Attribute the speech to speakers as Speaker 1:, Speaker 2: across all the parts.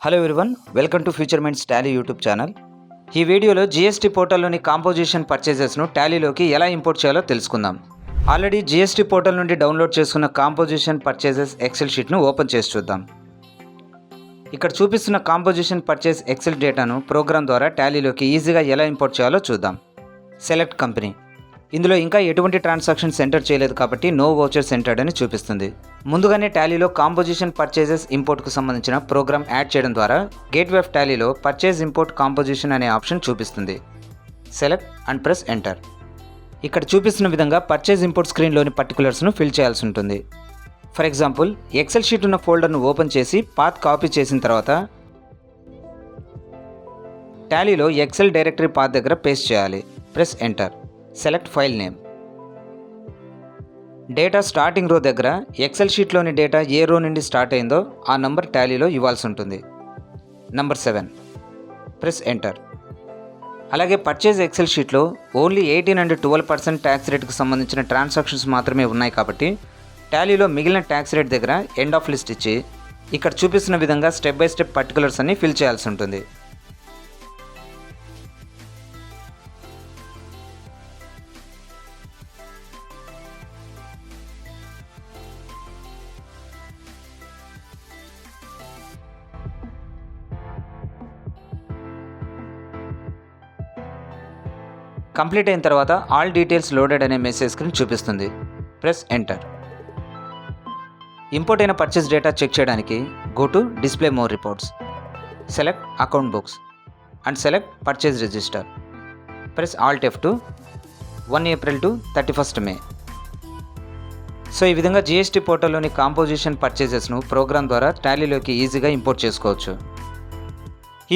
Speaker 1: Hello everyone, welcome to future minds Tally YouTube channel. ఈ వీడియోలో GST పోర్టల్లోని composition పర్చేజెస్ను టాలీలోకి ఎలా import చేయాలో తెలుసుకుందాం. ఆల్రెడీ జీఎస్టీ పోర్టల్ నుండి డౌన్లోడ్ చేసుకున్న కాంపోజిషన్ పర్చేజెస్ ఎక్సెల్ షీట్ను ఓపెన్ చేసి చూద్దాం. ఇక్కడ చూపిస్తున్న కాంపోజిషన్ పర్చేస్ ఎక్సెల్ డేటాను ప్రోగ్రామ్ ద్వారా టాలీలోకి ఈజీగా ఎలా ఇంపోర్ట్ చేయాలో చూద్దాం. Select company. ఇందులో ఇంకా ఎటువంటి ట్రాన్సాక్షన్స్ ఎంటర్ చేయలేదు కాబట్టి నో వోచర్స్ ఎంటర్డ్ అని చూపిస్తుంది. ముందుగానే టాలీలో కాంపోజిషన్ పర్చేజెస్ ఇంపోర్ట్కు సంబంధించిన ప్రోగ్రామ్ యాడ్ చేయడం ద్వారా గేట్వే ఆఫ్ టాలీలో పర్చేజ్ ఇంపోర్ట్ కాంపోజిషన్ అనే ఆప్షన్ చూపిస్తుంది. Select and press enter. ఇక్కడ చూపిస్తున్న విధంగా పర్చేజ్ ఇంపోర్ట్ స్క్రీన్లోని పర్టికులర్స్ను ఫిల్ చేయాల్సి ఉంటుంది. ఫర్ ఎగ్జాంపుల్, ఎక్సెల్ షీట్ ఉన్న ఫోల్డర్ను ఓపెన్ చేసి పాత్ కాపీ చేసిన తర్వాత టాలీలో ఎక్సెల్ డైరెక్టరీ పాత్ దగ్గర పేస్ట్ చేయాలి. Press enter. Select file name. Data starting row దగ్గర ఎక్సెల్ షీట్లోని డేటా ఏ రో నుండి స్టార్ట్ అయిందో ఆ నంబర్ టాలీలో ఇవ్వాల్సి ఉంటుంది. నంబర్ 7. Press enter. అలాగే పర్చేజ్ ఎక్సెల్ షీట్లో ఓన్లీ 18 and 12% ట్యాక్స్ రేట్కి సంబంధించిన ట్రాన్సాక్షన్స్ మాత్రమే ఉన్నాయి కాబట్టి టాలీలో మిగిలిన ట్యాక్స్ రేట్ దగ్గర ఎండ్ ఆఫ్ లిస్ట్ ఇచ్చి ఇక్కడ చూపిస్తున్న విధంగా స్టెప్ బై స్టెప్ పర్టికులర్స్ అన్ని ఫిల్ చేయాల్సి ఉంటుంది. కంప్లీట్ అయిన తర్వాత ఆల్ డీటెయిల్స్ లోడెడ్ అనే మెసేజ్ స్క్రీన్ చూపిస్తుంది. Press enter. ఇంపోర్ట్ అయిన పర్చేస్ డేటా చెక్ చేయడానికి go to display more reports. Select account books and select purchase register. Press Alt F2 1 April to 31st May. So ఈ విధంగా GST పోర్టల్లోని composition పర్చేజెస్ను programme ద్వారా టాలీలోకి ఈజీగా import చేసుకోవచ్చు.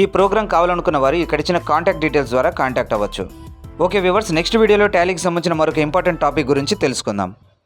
Speaker 1: ఈ programme కావాలనుకున్న వారు ఇక్కడ ఇచ్చిన కాంటాక్ట్ డీటెయిల్స్ ద్వారా కాంటాక్ట్ అవ్వచ్చు. ఓకే వ్యూవర్స్, నెక్స్ట్ వీడియోలో టాలీకి సంబంధించిన మరొక ఇంపార్టెంట్ టాపిక్ గురించి తెలుసుకుందాం.